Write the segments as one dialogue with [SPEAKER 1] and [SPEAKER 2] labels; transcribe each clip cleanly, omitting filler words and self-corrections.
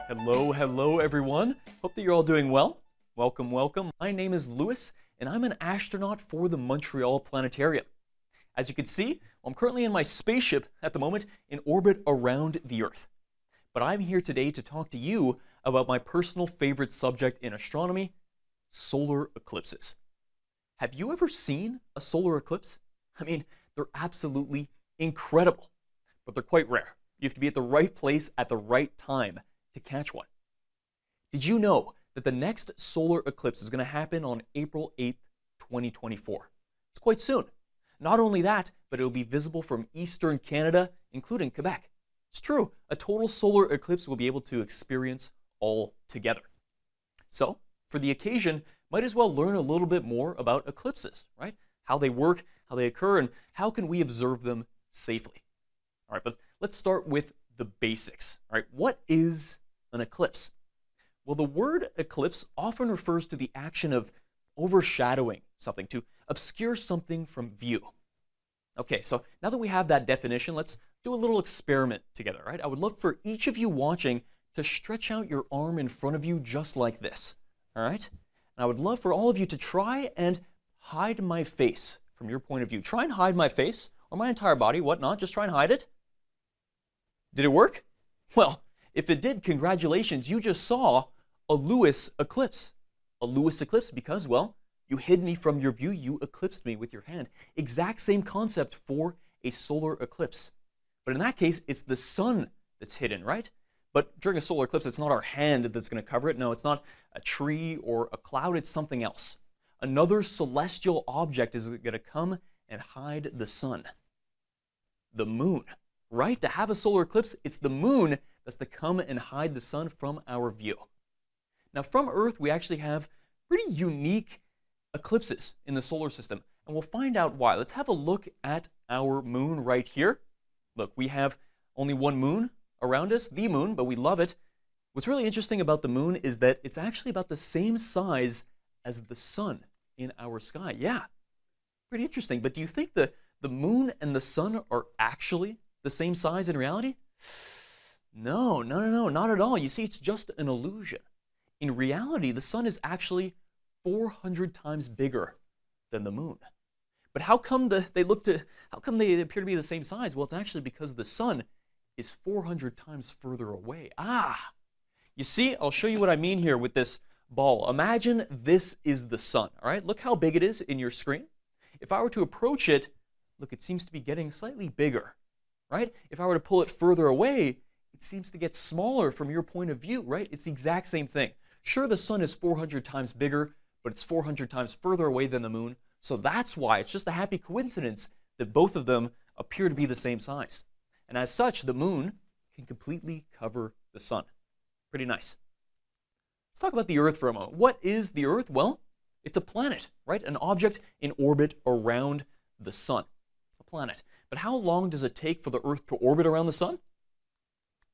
[SPEAKER 1] Hello everyone. Hope that you're all doing well. Welcome. My name is Lewis, and I'm an astronaut for the Montreal Planetarium. As you can see, I'm currently in my spaceship at the moment in orbit around the Earth. But I'm here today to talk to you about my personal favorite subject in astronomy, solar eclipses. Have you ever seen a solar eclipse? I mean, they're absolutely incredible, but they're quite rare. You have to be at the right place at the right time to catch one. Did you know that the next solar eclipse is going to happen on April 8th, 2024? It's quite soon. Not only that, but it will be visible from eastern Canada, including Quebec. It's true, a total solar eclipse we'll be able to experience all together. So, for the occasion, might as well learn a little bit more about eclipses, right? How they work, how they occur, and how can we observe them safely. All right, but let's start with the basics. All right, what is an eclipse? Well, the word eclipse often refers to the action of overshadowing something, to obscure something from view. Okay, so now that we have that definition, let's do a little experiment together, right? I would love for each of you watching to stretch out your arm in front of you just like this, all right? And I would love for all of you to try and hide my face from your point of view. Try and hide my face or my entire body, whatnot, just try and hide it. Did it work? Well, if it did, congratulations, you just saw a Lewis eclipse. A Lewis eclipse because, well, you hid me from your view, you eclipsed me with your hand. Exact same concept for a solar eclipse. But in that case, it's the sun that's hidden, right? But during a solar eclipse, it's not our hand that's going to cover it. No, it's not a tree or a cloud, it's something else. Another celestial object is going to come and hide the sun. The moon, right? To have a solar eclipse, it's the moon that's to come and hide the sun from our view. Now, from Earth, we actually have pretty unique eclipses in the solar system, and we'll find out why. Let's have a look at our moon right here. Look, we have only one moon around us, the moon, but we love it. What's really interesting about the moon is that it's actually about the same size as the sun in our sky. Yeah, pretty interesting. But do you think the moon and the sun are actually the same size in reality? No, not at all. You see, it's just an illusion. In reality, the sun is actually 400 times bigger than the moon. But how come they appear to be the same size? Well, it's actually because the sun is 400 times further away. You see, I'll show you what I mean here with this ball. Imagine this is the sun, all right? Look how big it is in your screen. If I were to approach it, look, it seems to be getting slightly bigger, right? If I were to pull it further away, it seems to get smaller from your point of view, right? It's the exact same thing. Sure, the sun is 400 times bigger, but it's 400 times further away than the moon. So that's why it's just a happy coincidence that both of them appear to be the same size. And as such, the moon can completely cover the sun. Pretty nice. Let's talk about the Earth for a moment. What is the Earth? Well, it's a planet, right? An object in orbit around the sun. A planet. But how long does it take for the Earth to orbit around the sun?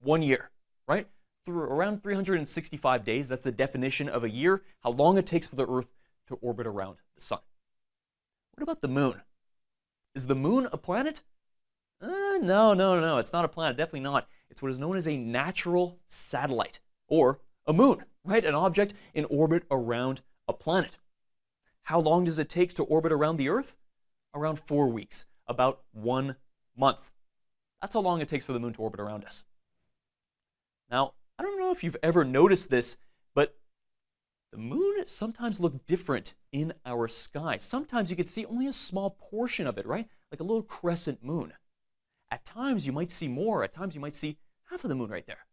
[SPEAKER 1] 1 year, right? Through around 365 days. That's the definition of a year, how long it takes for the Earth to orbit around the sun. What about the moon? Is the moon a planet? No, it's not a planet, definitely not. It's what is known as a natural satellite, or a moon, right? An object in orbit around a planet. How long does it take to orbit around the Earth? Around 4 weeks, about 1 month. That's how long it takes for the moon to orbit around us. Now, I don't know if you've ever noticed this, but the moon sometimes looks different in our sky. Sometimes you can see only a small portion of it, right? Like a little crescent moon. At times you might see more. At times you might see half of the moon right there.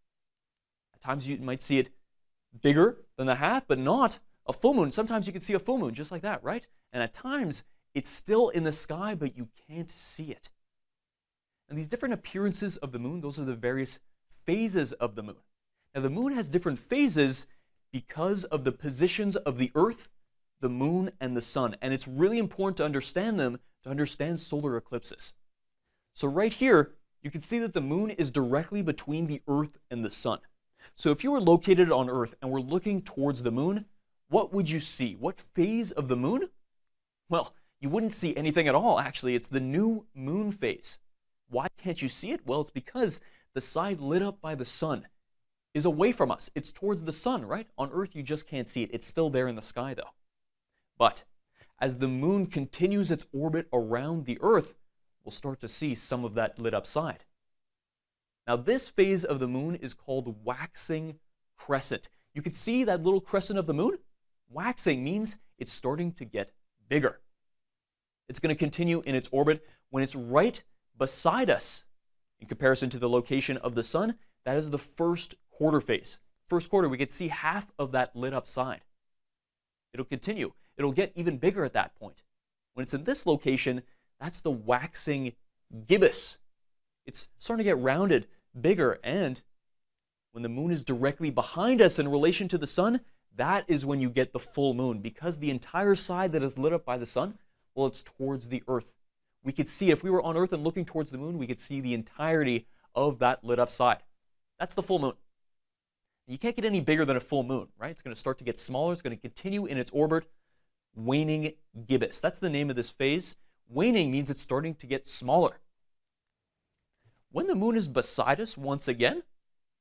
[SPEAKER 1] At times you might see it bigger than the half, but not a full moon. Sometimes you can see a full moon just like that, right? And at times it's still in the sky, but you can't see it. And these different appearances of the moon, those are the various phases of the moon. Now the moon has different phases because of the positions of the Earth, the moon, and the sun. And it's really important to understand them to understand solar eclipses. So right here, you can see that the moon is directly between the Earth and the sun. So if you were located on Earth and were looking towards the moon, what would you see? What phase of the moon? Well, you wouldn't see anything at all, actually. It's the new moon phase. Why can't you see it? Well, it's because the side lit up by the sun is away from us. It's towards the sun, right? On Earth, you just can't see it. It's still there in the sky, though. But as the moon continues its orbit around the Earth, we'll start to see some of that lit up side. Now, this phase of the moon is called waxing crescent. You can see that little crescent of the moon? Waxing means it's starting to get bigger. It's going to continue in its orbit when it's right beside us. In comparison to the location of the sun, that is the first quarter phase. First quarter, we could see half of that lit up side. It'll continue. It'll get even bigger at that point. When it's in this location, that's the waxing gibbous. It's starting to get rounded, bigger, and when the moon is directly behind us in relation to the sun, that is when you get the full moon, because the entire side that is lit up by the sun, well, it's towards the Earth. We could see, if we were on Earth and looking towards the moon, we could see the entirety of that lit up side. That's the full moon. You can't get any bigger than a full moon, right? It's going to start to get smaller. It's going to continue in its orbit. Waning gibbous. That's the name of this phase. Waning means it's starting to get smaller. When the moon is beside us once again,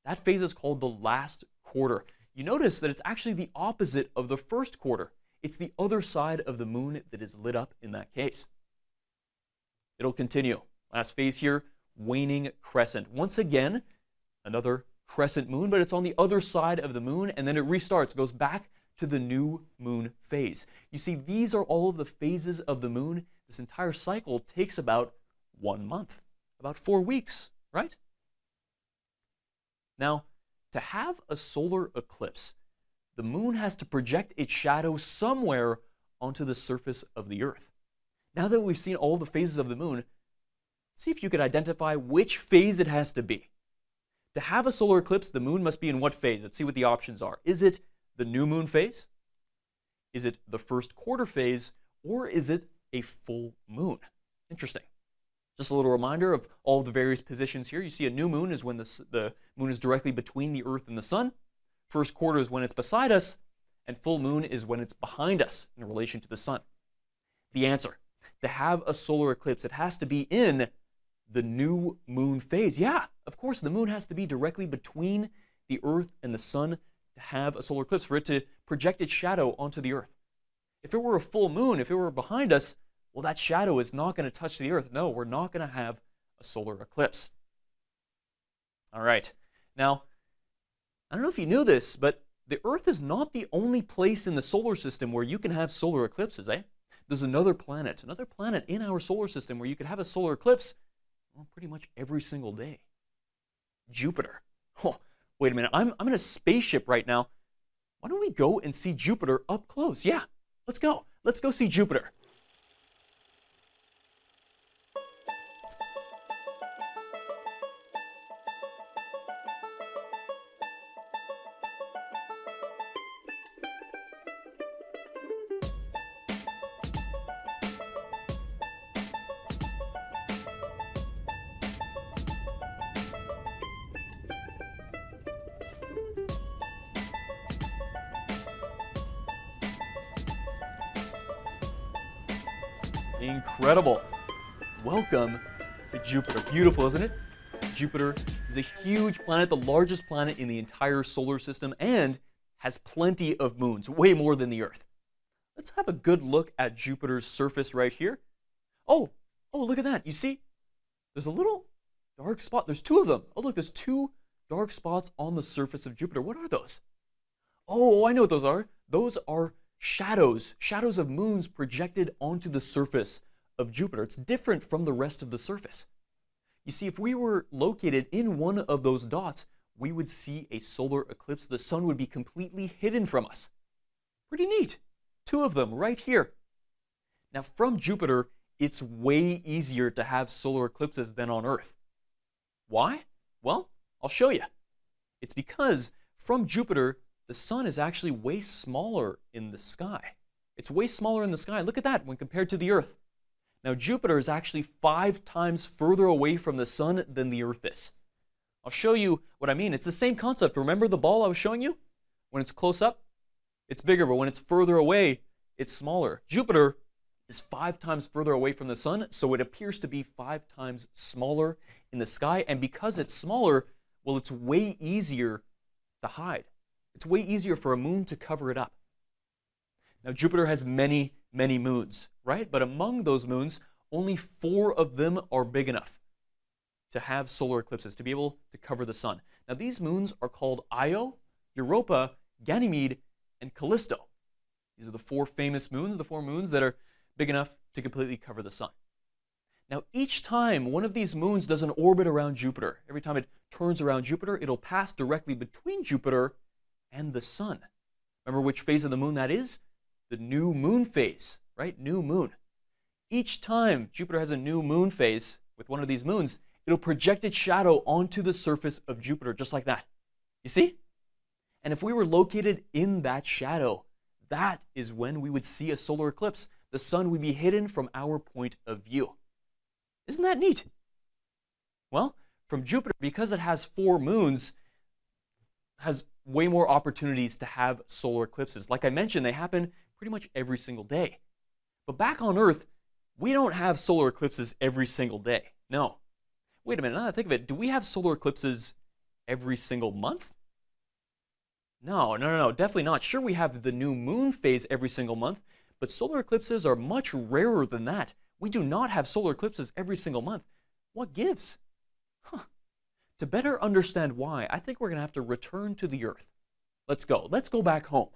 [SPEAKER 1] that phase is called the last quarter. You notice that it's actually the opposite of the first quarter. It's the other side of the moon that is lit up in that case. It'll continue. Last phase here, waning crescent. Once again, another crescent moon, but it's on the other side of the moon, and then it restarts, goes back to the new moon phase. You see, these are all of the phases of the moon. This entire cycle takes about 1 month, about 4 weeks, right? Now, to have a solar eclipse, the moon has to project its shadow somewhere onto the surface of the Earth. Now that we've seen all the phases of the moon, see if you could identify which phase it has to be. To have a solar eclipse, the moon must be in what phase? Let's see what the options are. Is it the new moon phase? Is it the first quarter phase? Or is it a full moon? Interesting. Just a little reminder of all of the various positions here. You see a new moon is when the moon is directly between the Earth and the sun. First quarter is when it's beside us. And full moon is when it's behind us in relation to the sun. The answer, to have a solar eclipse, it has to be in the new moon phase. Yeah, of course, the moon has to be directly between the Earth and the sun to have a solar eclipse, for it to project its shadow onto the Earth. If it were a full moon, if it were behind us, well, that shadow is not going to touch the Earth. No, we're not going to have a solar eclipse. All right. Now, I don't know if you knew this, but the Earth is not the only place in the solar system where you can have solar eclipses, eh? There's another planet in our solar system where you could have a solar eclipse, well, pretty much every single day. Jupiter. Oh, wait a minute. I'm in a spaceship right now. Why don't we go and see Jupiter up close? Yeah, let's go. Let's go see Jupiter. Incredible. Welcome to Jupiter. Beautiful, isn't it? Jupiter is a huge planet, the largest planet in the entire solar system, and has plenty of moons, way more than the Earth. Let's have a good look at Jupiter's surface right here. Oh, look at that. You see, there's a little dark spot. There's two of them. Oh, look, there's two dark spots on the surface of Jupiter. What are those? Oh, I know what those are. Those are shadows of moons projected onto the surface of Jupiter. It's different from the rest of the surface. You see, if we were located in one of those dots, we would see a solar eclipse. The sun would be completely hidden from us. Pretty neat. Two of them right here. Now, from Jupiter, it's way easier to have solar eclipses than on Earth. Why? Well, I'll show you. It's because from Jupiter, the sun is actually way smaller in the sky. It's way smaller in the sky. Look at that when compared to the Earth. Now, Jupiter is actually 5 times further away from the sun than the Earth is. I'll show you what I mean. It's the same concept. Remember the ball I was showing you? When it's close up, it's bigger, but when it's further away, it's smaller. Jupiter is 5 times further away from the sun, so it appears to be 5 times smaller in the sky. And because it's smaller, well, it's way easier to hide. It's way easier for a moon to cover it up. Now, Jupiter has many, many moons, right? But among those moons, only 4 of them are big enough to have solar eclipses, to be able to cover the sun. Now, these moons are called Io, Europa, Ganymede, and Callisto. These are the 4 famous moons, the 4 moons that are big enough to completely cover the sun. Now, each time one of these moons does an orbit around Jupiter, every time it turns around Jupiter, it'll pass directly between Jupiter and the sun. Remember which phase of the moon that is? The new moon phase, right? New moon. Each time Jupiter has a new moon phase with one of these moons, it'll project its shadow onto the surface of Jupiter, just like that. You see? And if we were located in that shadow, that is when we would see a solar eclipse. The sun would be hidden from our point of view. Isn't that neat? Well, from Jupiter, because it has 4 moons, has way more opportunities to have solar eclipses. Like I mentioned, they happen pretty much every single day. But back on Earth, we don't have solar eclipses every single day. No. Wait a minute, now that I think of it, do we have solar eclipses every single month? No, definitely not. Sure, we have the new moon phase every single month, but solar eclipses are much rarer than that. We do not have solar eclipses every single month. What gives? To better understand why, I think we're going to have to return to the Earth. Let's go. Let's go back home.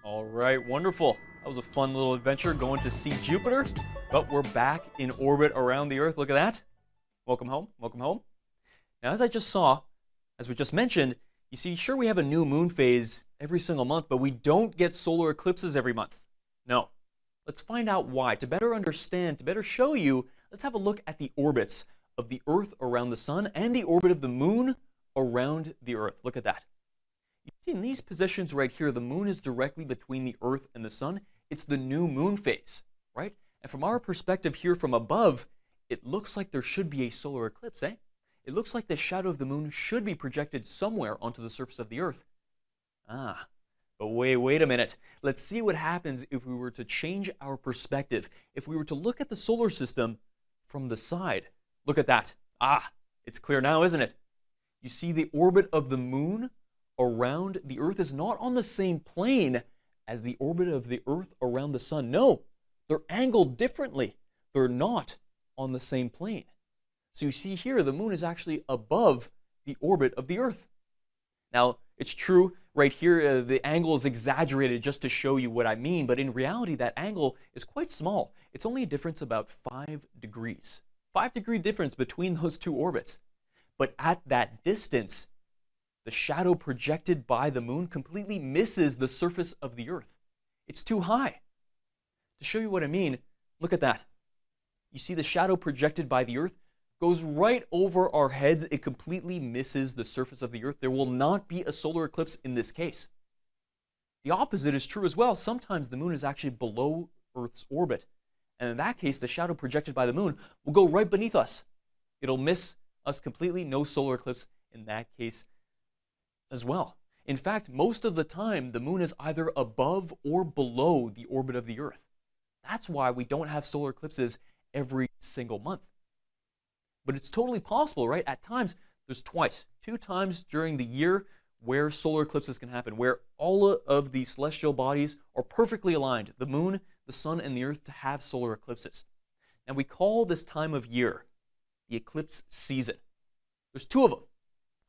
[SPEAKER 1] All right, wonderful. That was a fun little adventure going to see Jupiter, but we're back in orbit around the Earth. Look at that. Welcome home, welcome home. Now, as I just saw, as we just mentioned, you see, sure, we have a new moon phase every single month, but we don't get solar eclipses every month. No. Let's find out why. To better understand, to better show you, let's have a look at the orbits of the Earth around the sun and the orbit of the moon around the Earth. Look at that. You see in these positions right here, the moon is directly between the Earth and the sun. It's the new moon phase, right? And from our perspective here from above, it looks like there should be a solar eclipse, eh? It looks like the shadow of the moon should be projected somewhere onto the surface of the Earth. But wait a minute. Let's see what happens if we were to change our perspective. If we were to look at the solar system from the side. Look at that. It's clear now, isn't it? You see the orbit of the moon around the Earth is not on the same plane as the orbit of the Earth around the sun. No, they're angled differently. They're not on the same plane. So you see here, the moon is actually above the orbit of the Earth. Now, it's true right here, the angle is exaggerated just to show you what I mean, but in reality, that angle is quite small. It's only a difference about 5 degrees. 5-degree difference between those two orbits. But at that distance, the shadow projected by the moon completely misses the surface of the Earth. It's too high. To show you what I mean, look at that. You see the shadow projected by the Earth goes right over our heads. It completely misses the surface of the Earth. There will not be a solar eclipse in this case. The opposite is true as well. Sometimes the moon is actually below Earth's orbit. And in that case, the shadow projected by the moon will go right beneath us. It'll miss us completely. No solar eclipse in that case as well. In fact, most of the time, the moon is either above or below the orbit of the Earth. That's why we don't have solar eclipses every single month. But it's totally possible, right? At times, there's 2 times during the year where solar eclipses can happen, where all of the celestial bodies are perfectly aligned, the moon, the sun, and the Earth, to have solar eclipses. And we call this time of year the eclipse season. There's 2 of them.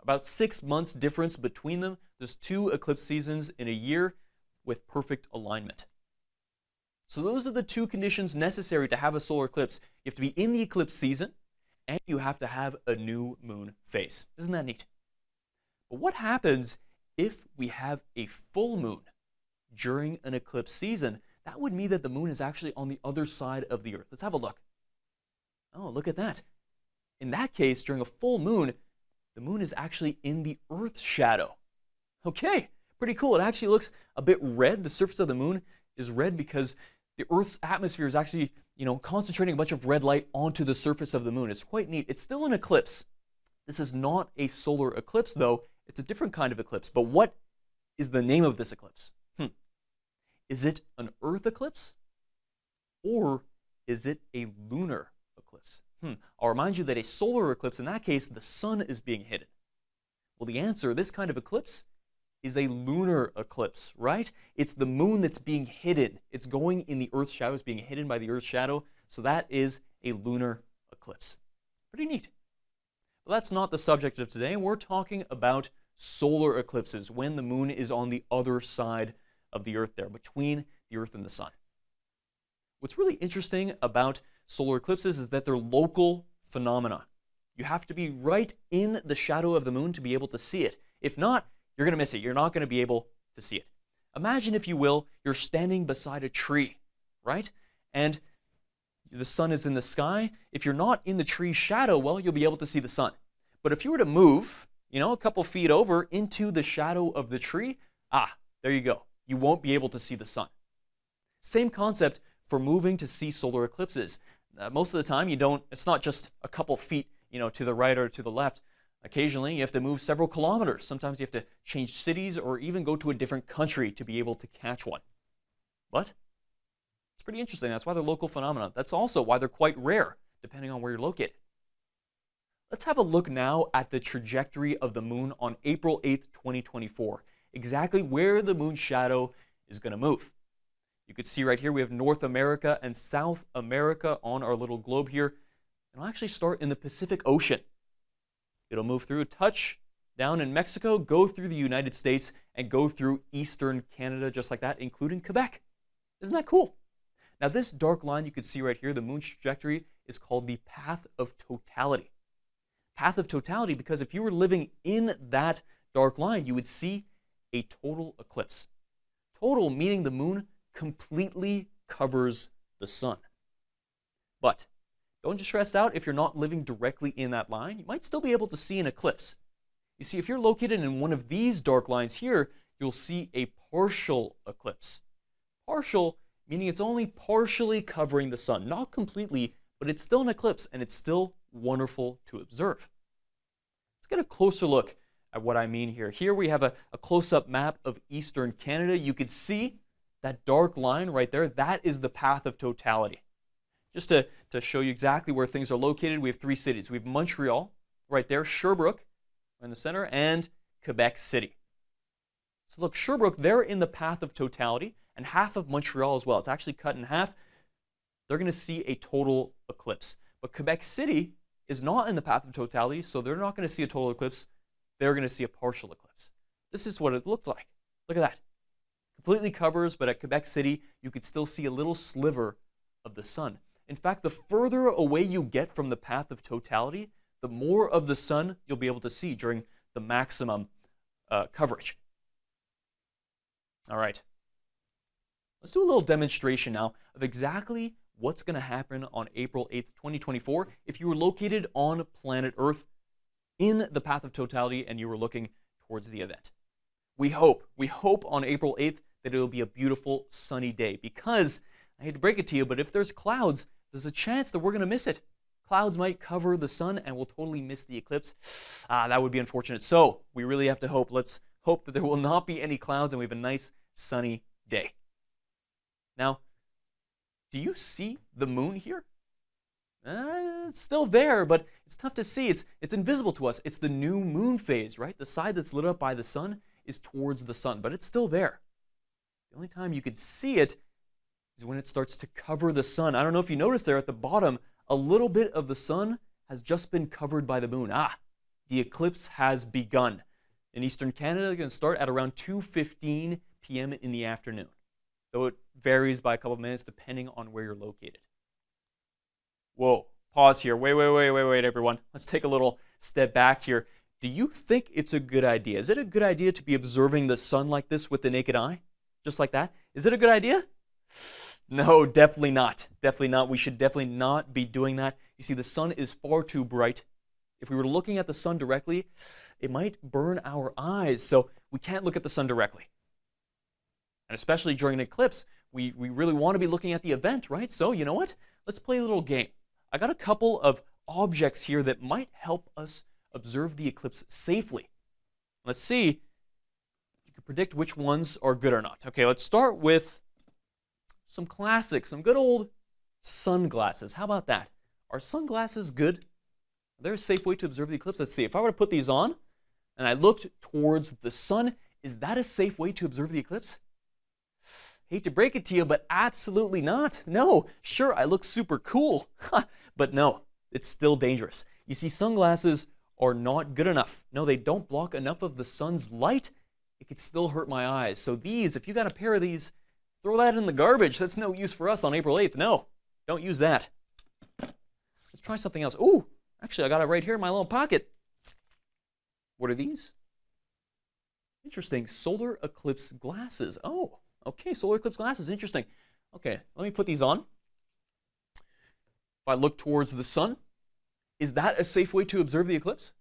[SPEAKER 1] About 6 months difference between them. There's 2 eclipse seasons in a year with perfect alignment. So those are the two conditions necessary to have a solar eclipse. You have to be in the eclipse season, and you have to have a new moon phase. Isn't that neat? But what happens if we have a full moon during an eclipse season? That would mean that the moon is actually on the other side of the Earth. Let's have a look. Oh, look at that. In that case, during a full moon, the moon is actually in the Earth's shadow. Okay, pretty cool. It actually looks a bit red. The surface of the moon is red because the Earth's atmosphere is actually, concentrating a bunch of red light onto the surface of the moon. It's quite neat. It's still an eclipse. This is not a solar eclipse, though. It's a different kind of eclipse. But what is the name of this eclipse? Is it an Earth eclipse? Or is it a lunar eclipse? I'll remind you that a solar eclipse, in that case, the sun is being hidden. Well, the answer, this kind of eclipse, is a lunar eclipse, right? It's the moon that's being hidden. It's going in the Earth's shadow. It's being hidden by the Earth's shadow. So that is a lunar eclipse. Pretty neat. But that's not the subject of today. We're talking about solar eclipses, when the moon is on the other side of the Earth there, between the Earth and the sun. What's really interesting about solar eclipses is that they're local phenomena. You have to be right in the shadow of the moon to be able to see it. If not, you're going to miss it. You're not going to be able to see it. Imagine, if you will, you're standing beside a tree, right? And the sun is in the sky. If you're not in the tree's shadow, well, you'll be able to see the sun. But if you were to move, a couple feet over into the shadow of the tree, there you go. You won't be able to see the sun. Same concept for moving to see solar eclipses. Most of the time, it's not just a couple feet, to the right or to the left. Occasionally, you have to move several kilometers. Sometimes you have to change cities or even go to a different country to be able to catch one. But it's pretty interesting. That's why they're local phenomena. That's also why they're quite rare, depending on where you're located. Let's have a look now at the trajectory of the moon on April 8th, 2024. Exactly where the moon's shadow is going to move. You could see right here we have North America and South America on our little globe here. It'll actually start in the Pacific Ocean. It'll move through, touch down in Mexico, go through the United States, and go through eastern Canada just like that, including Quebec. Isn't that cool? Now this dark line you can see right here, the moon's trajectory, is called the path of totality. Path of totality because if you were living in that dark line, you would see a total eclipse. Total meaning the moon completely covers the sun. But don't just stress out if you're not living directly in that line. You might still be able to see an eclipse. You see, if you're located in one of these dark lines here, you'll see a partial eclipse. Partial meaning it's only partially covering the sun. Not completely, but it's still an eclipse, and it's still wonderful to observe. Let's get a closer look at what I mean here. Here we have a close-up map of eastern Canada. You could see that dark line right there. That is the path of totality. Just to show you exactly where things are located, we have three cities. We have Montreal right there, Sherbrooke in the center, and Quebec City. So look, Sherbrooke, they're in the path of totality, and half of Montreal as well. It's actually cut in half. They're going to see a total eclipse. But Quebec City is not in the path of totality, so they're not going to see a total eclipse. They're going to see a partial eclipse. This is what it looks like. Look at that. Completely covers, but at Quebec City, you could still see a little sliver of the sun. In fact, the further away you get from the path of totality, the more of the sun you'll be able to see during the maximum coverage. All right. Let's do a little demonstration now of exactly what's going to happen on April 8th, 2024 if you were located on planet Earth in the path of totality and you were looking towards the event. We hope on April 8th that it'll be a beautiful sunny day, because I hate to break it to you, but if there's clouds, there's a chance that we're going to miss it. Clouds might cover the sun and we'll totally miss the eclipse. That would be unfortunate. So we really have to hope. Let's hope that there will not be any clouds and we have a nice sunny day. Now, do you see the moon here? It's still there, but it's tough to see. It's invisible to us. It's the new moon phase, right? The side that's lit up by the sun is towards the sun, but it's still there. The only time you could see it is when it starts to cover the sun. I don't know if you noticed there at the bottom, a little bit of the sun has just been covered by the moon. The eclipse has begun. In eastern Canada, it's going to start at around 2:15 p.m. in the afternoon. though it varies by a couple of minutes depending on where you're located. Whoa, pause here. Wait, everyone. Let's take a little step back here. Do you think it's a good idea? Is it a good idea to be observing the sun like this with the naked eye? Just like that? Is it a good idea? No, definitely not. Definitely not. We should definitely not be doing that. You see, the sun is far too bright. If we were looking at the sun directly, it might burn our eyes, so we can't look at the sun directly. And especially during an eclipse, we really want to be looking at the event, right? So, you know what? Let's play a little game. I got a couple of objects here that might help us observe the eclipse safely. Let's see if you can predict which ones are good or not. Okay, let's start with some classics, some good old sunglasses. How about that? Are sunglasses good? Are there a safe way to observe the eclipse? Let's see. If I were to put these on and I looked towards the sun, is that a safe way to observe the eclipse? Hate to break it to you, but absolutely not. No, sure, I look super cool, but no, it's still dangerous. You see, sunglasses are not good enough. No, they don't block enough of the sun's light. It could still hurt my eyes. So these, if you got a pair of these, throw that in the garbage. That's no use for us on April 8th. No, don't use that. Let's try something else. Ooh, actually, I got it right here in my little pocket. What are these? Interesting, solar eclipse glasses. Oh, okay, solar eclipse glasses, interesting. Okay, let me put these on. If I look towards the sun, is that a safe way to observe the eclipse?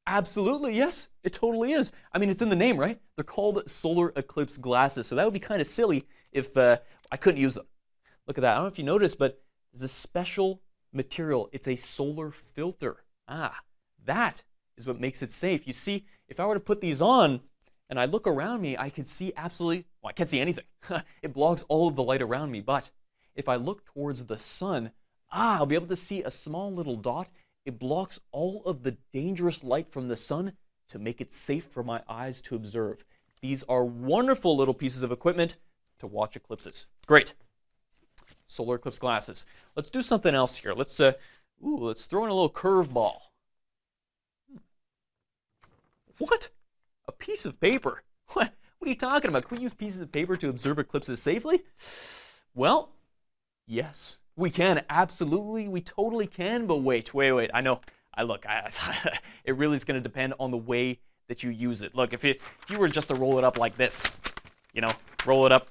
[SPEAKER 1] Absolutely, yes, it totally is. I mean, it's in the name, right? They're called solar eclipse glasses, so that would be kind of silly if I couldn't use them. Look at that. I don't know if you noticed, but there's a special material. It's a solar filter. That is what makes it safe. You see, if I were to put these on and I look around me, I can see absolutely, well, I can't see anything. It blocks all of the light around me, but if I look towards the sun, I'll be able to see a small little dot. It blocks all of the dangerous light from the sun to make it safe for my eyes to observe. These are wonderful little pieces of equipment to watch eclipses. Great. Solar eclipse glasses. Let's do something else here. Let's throw in a little curveball. What? A piece of paper? What are you talking about? Can we use pieces of paper to observe eclipses safely? Well, yes. We can, absolutely, we totally can, but wait, I know, it really is going to depend on the way that you use it. Look, if you were just to roll it up like this, roll it up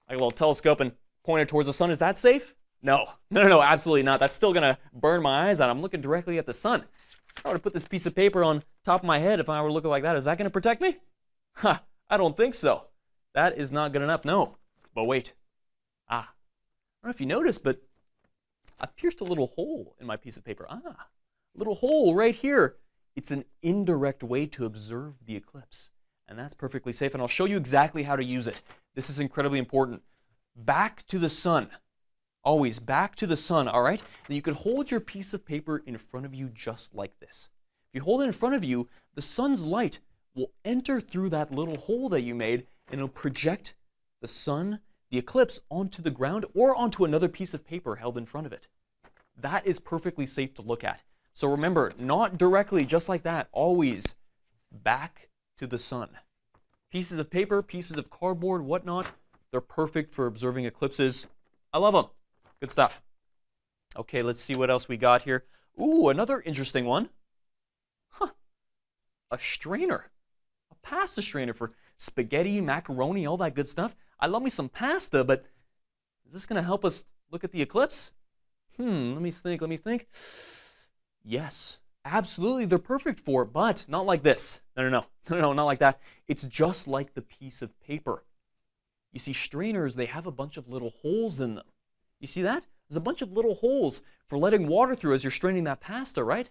[SPEAKER 1] like a little telescope and point it towards the sun, is that safe? No, absolutely not. That's still going to burn my eyes out. I'm looking directly at the sun. If I were to put this piece of paper on top of my head, if I were looking like that, is that going to protect me? I don't think so. That is not good enough, no. But wait, I don't know if you noticed, but I pierced a little hole in my piece of paper. A little hole right here. It's an indirect way to observe the eclipse, and that's perfectly safe, and I'll show you exactly how to use it. This is incredibly important. Back to the sun. Always back to the sun, all right? Then you can hold your piece of paper in front of you just like this. If you hold it in front of you, the sun's light will enter through that little hole that you made, and it'll project the sun, the eclipse, onto the ground or onto another piece of paper held in front of it. That is perfectly safe to look at. So remember, not directly, just like that, always back to the sun. Pieces of paper, pieces of cardboard, whatnot, they're perfect for observing eclipses. I love them. Good stuff. Okay, let's see what else we got here. Ooh, another interesting one. A strainer. A pasta strainer for spaghetti, macaroni, all that good stuff. I love me some pasta, but is this going to help us look at the eclipse? Let me think. Yes, absolutely, they're perfect for it, but not like this. No, not like that. It's just like the piece of paper. You see, strainers, they have a bunch of little holes in them. You see that? There's a bunch of little holes for letting water through as you're straining that pasta, right?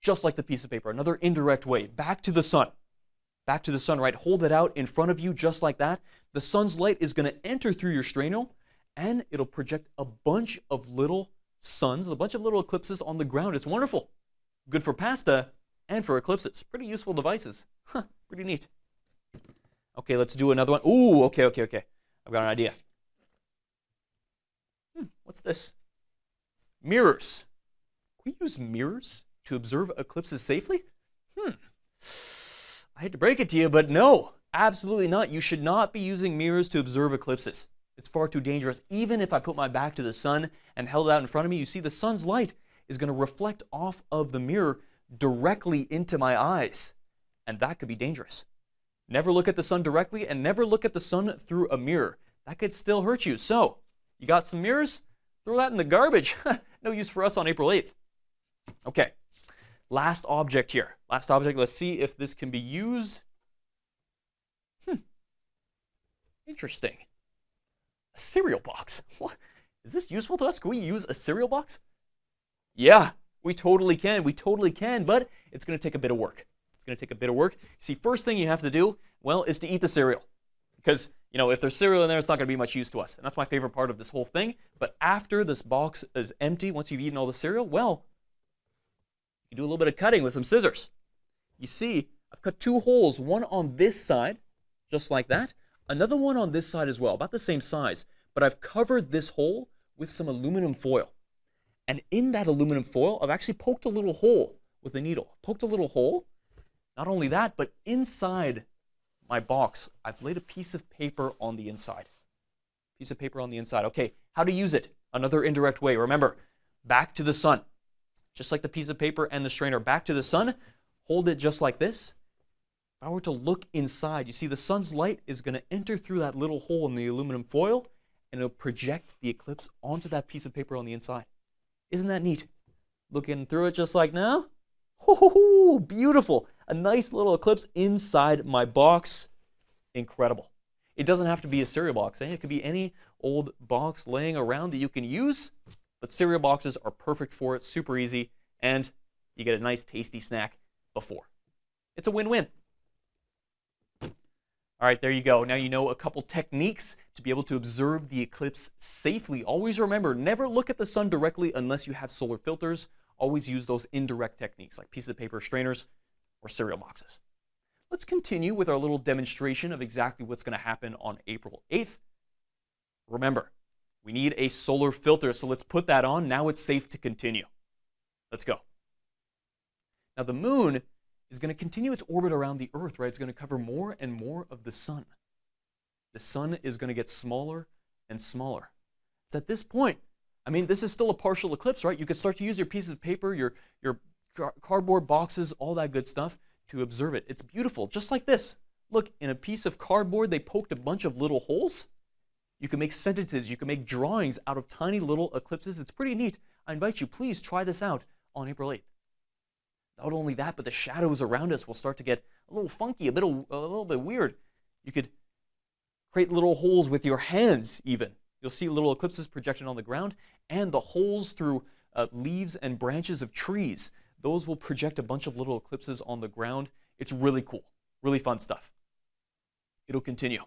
[SPEAKER 1] Just like the piece of paper, another indirect way. Back to the sun. Back to the sun, right? Hold it out in front of you just like that. The sun's light is going to enter through your strainer, and it'll project a bunch of little suns, a bunch of little eclipses on the ground. It's wonderful. Good for pasta and for eclipses. Pretty useful devices. Pretty neat. Okay, let's do another one. Ooh, okay. I've got an idea. What's this? Mirrors. Can we use mirrors to observe eclipses safely? I hate to break it to you, but no. Absolutely not. You should not be using mirrors to observe eclipses. It's far too dangerous. Even if I put my back to the sun and held it out in front of me, you see the sun's light is going to reflect off of the mirror directly into my eyes. And that could be dangerous. Never look at the sun directly and never look at the sun through a mirror. That could still hurt you. So, you got some mirrors? Throw that in the garbage. No use for us on April 8th. Okay, last object here. Last object, let's see if this can be used. Interesting. A cereal box. What? Is this useful to us? Can we use a cereal box? Yeah, we totally can. We totally can, but it's going to take a bit of work. It's going to take a bit of work. See, first thing you have to do, well, is to eat the cereal. Because, you know, if there's cereal in there, it's not going to be much use to us. And that's my favorite part of this whole thing. But after this box is empty, once you've eaten all the cereal, well, you do a little bit of cutting with some scissors. You see, I've cut 2 holes, one on this side, just like that. Another one on this side as well, about the same size. But I've covered this hole with some aluminum foil. And in that aluminum foil, I've actually poked a little hole with a needle. Poked a little hole. Not only that, but inside my box, I've laid a piece of paper on the inside. Piece of paper on the inside. Okay, how to use it? Another indirect way. Remember, back to the sun. Just like the piece of paper and the strainer, back to the sun. Hold it just like this. If I were to look inside, you see the sun's light is going to enter through that little hole in the aluminum foil, and it'll project the eclipse onto that piece of paper on the inside. Isn't that neat? Looking through it just like now. Oh, beautiful. A nice little eclipse inside my box. Incredible. It doesn't have to be a cereal box. It could be any old box laying around that you can use, but cereal boxes are perfect for it. Super easy, and you get a nice tasty snack before. It's a win-win. All right, there you go. Now you know a couple techniques to be able to observe the eclipse safely. Always remember, never look at the sun directly unless you have solar filters. Always use those indirect techniques like pieces of paper, strainers, or cereal boxes. Let's continue with our little demonstration of exactly what's going to happen on April 8th. Remember, we need a solar filter, so let's put that on. Now it's safe to continue. Let's go. Now the moon is going to continue its orbit around the Earth, right? It's going to cover more and more of the sun. The sun is going to get smaller and smaller. It's at this point, I mean, this is still a partial eclipse, right? You could start to use your pieces of paper, your cardboard boxes, all that good stuff to observe it. It's beautiful, just like this. Look, in a piece of cardboard, they poked a bunch of little holes. You can make sentences, you can make drawings out of tiny little eclipses. It's pretty neat. I invite you, please try this out on April 8th. Not only that, but the shadows around us will start to get a little funky, a little bit weird. You could create little holes with your hands even. You'll see little eclipses projected on the ground, and the holes through leaves and branches of trees. Those will project a bunch of little eclipses on the ground. It's really cool, really fun stuff. It'll continue.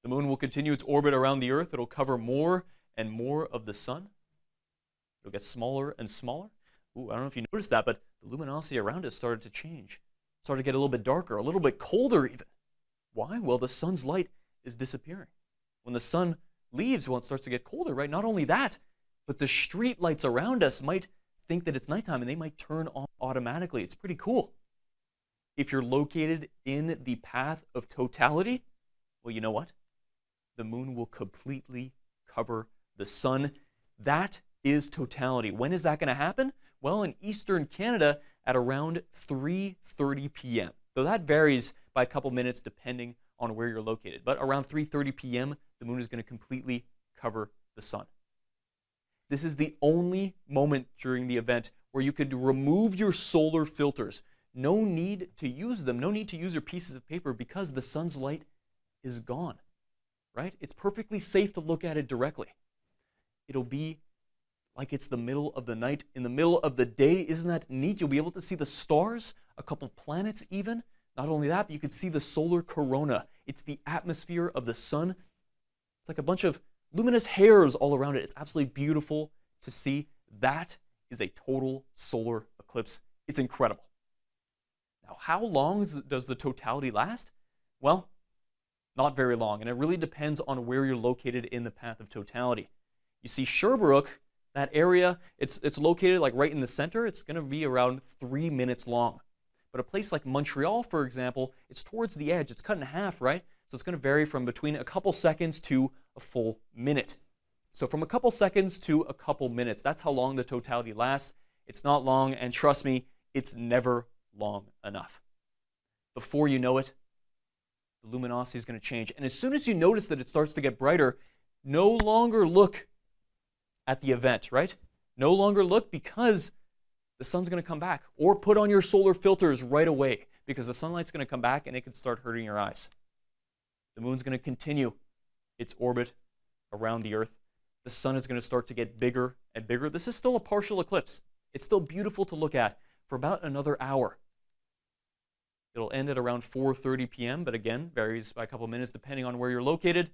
[SPEAKER 1] The moon will continue its orbit around the Earth. It'll cover more and more of the sun. It'll get smaller and smaller. Ooh, I don't know if you noticed that, but the luminosity around us started to change. Started to get a little bit darker, a little bit colder even. Why? Well, the sun's light is disappearing. When the sun leaves, well, it starts to get colder, right? Not only that, but the street lights around us might think that it's nighttime and they might turn on automatically. It's pretty cool. If you're located in the path of totality, well, you know what? The moon will completely cover the sun. That is totality. When is that going to happen? Well, in eastern Canada at around 3:30 p.m. Though that varies by a couple minutes depending on where you're located. But around 3:30 p.m., the moon is going to completely cover the sun. This is the only moment during the event where you could remove your solar filters. No need to use them. No need to use your pieces of paper because the sun's light is gone, right? It's perfectly safe to look at it directly. It'll be like it's the middle of the night, in the middle of the day. Isn't that neat? You'll be able to see the stars, a couple planets even. Not only that, but you can see the solar corona. It's the atmosphere of the sun. It's like a bunch of luminous hairs all around it. It's absolutely beautiful to see. That is a total solar eclipse. It's incredible. Now, how long does the totality last? Well, not very long, and it really depends on where you're located in the path of totality. You see Sherbrooke, that area, it's located like right in the center. It's going to be around 3 minutes long. But a place like Montreal, for example, it's towards the edge. It's cut in half, right? So it's going to vary from between a couple seconds to a full minute. So from a couple seconds to a couple minutes, that's how long the totality lasts. It's not long, and trust me, it's never long enough. Before you know it, the luminosity is going to change. And as soon as you notice that it starts to get brighter, no longer look at the event, right? No longer look, because the sun's going to come back. Or put on your solar filters right away, because the sunlight's going to come back and it could start hurting your eyes. The moon's going to continue its orbit around the Earth. The sun is going to start to get bigger and bigger. This is still a partial eclipse. It's still beautiful to look at for about another hour. It'll end at around 4:30 p.m., but again, varies by a couple minutes depending on where you're located.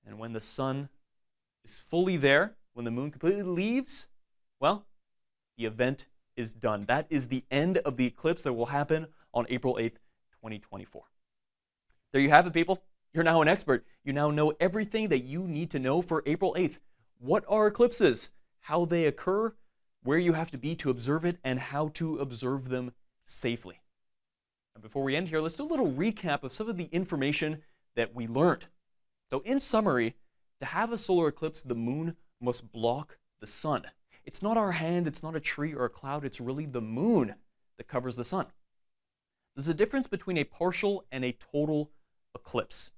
[SPEAKER 1] And when the sun is fully there, when the moon completely leaves, well, the event is done. That is the end of the eclipse that will happen on April 8th, 2024. There you have it, people. You're now an expert. You now know everything that you need to know for April 8th. What are eclipses? How they occur? Where you have to be to observe it? And how to observe them safely. And before we end here, let's do a little recap of some of the information that we learned. So in summary, to have a solar eclipse, the moon must block the sun. It's not our hand, it's not a tree or a cloud, it's really the moon that covers the sun. There's a difference between a partial and a total eclipse.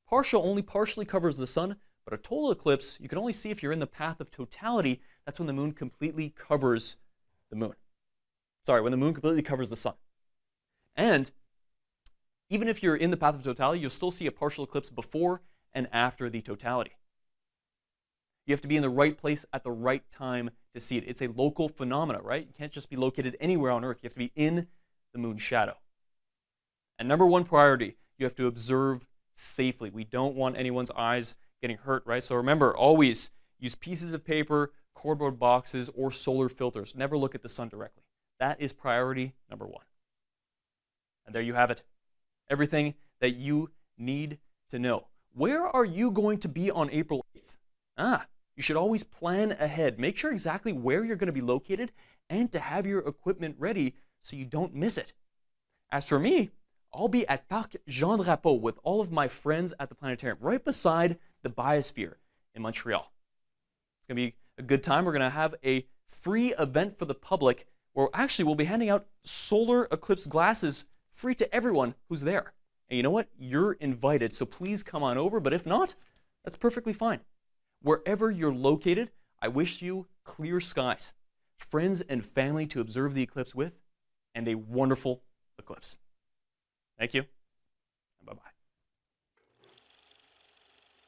[SPEAKER 1] Partial only partially covers the sun, but a total eclipse you can only see if you're in the path of totality. That's when the moon completely covers the moon. When the moon completely covers the sun. And even if you're in the path of totality, you'll still see a partial eclipse before and after the totality. You have to be in the right place at the right time to see it. It's a local phenomena, right? You can't just be located anywhere on Earth. You have to be in the moon's shadow. And number one priority, you have to observe safely. We don't want anyone's eyes getting hurt, right? So remember, always use pieces of paper, cardboard boxes, or solar filters. Never look at the sun directly. That is priority number one. And there you have it. Everything that you need to know. Where are you going to be on April 8th? You should always plan ahead. Make sure exactly where you're going to be located and to have your equipment ready so you don't miss it. As for me, I'll be at Parc Jean Drapeau with all of my friends at the planetarium, right beside the Biosphere in Montreal. It's going to be a good time. We're going to have a free event for the public where actually we'll be handing out solar eclipse glasses free to everyone who's there. And you know what? You're invited, so please come on over. But if not, that's perfectly fine. Wherever you're located, I wish you clear skies, friends and family to observe the eclipse with, and a wonderful eclipse. Thank you, and bye-bye.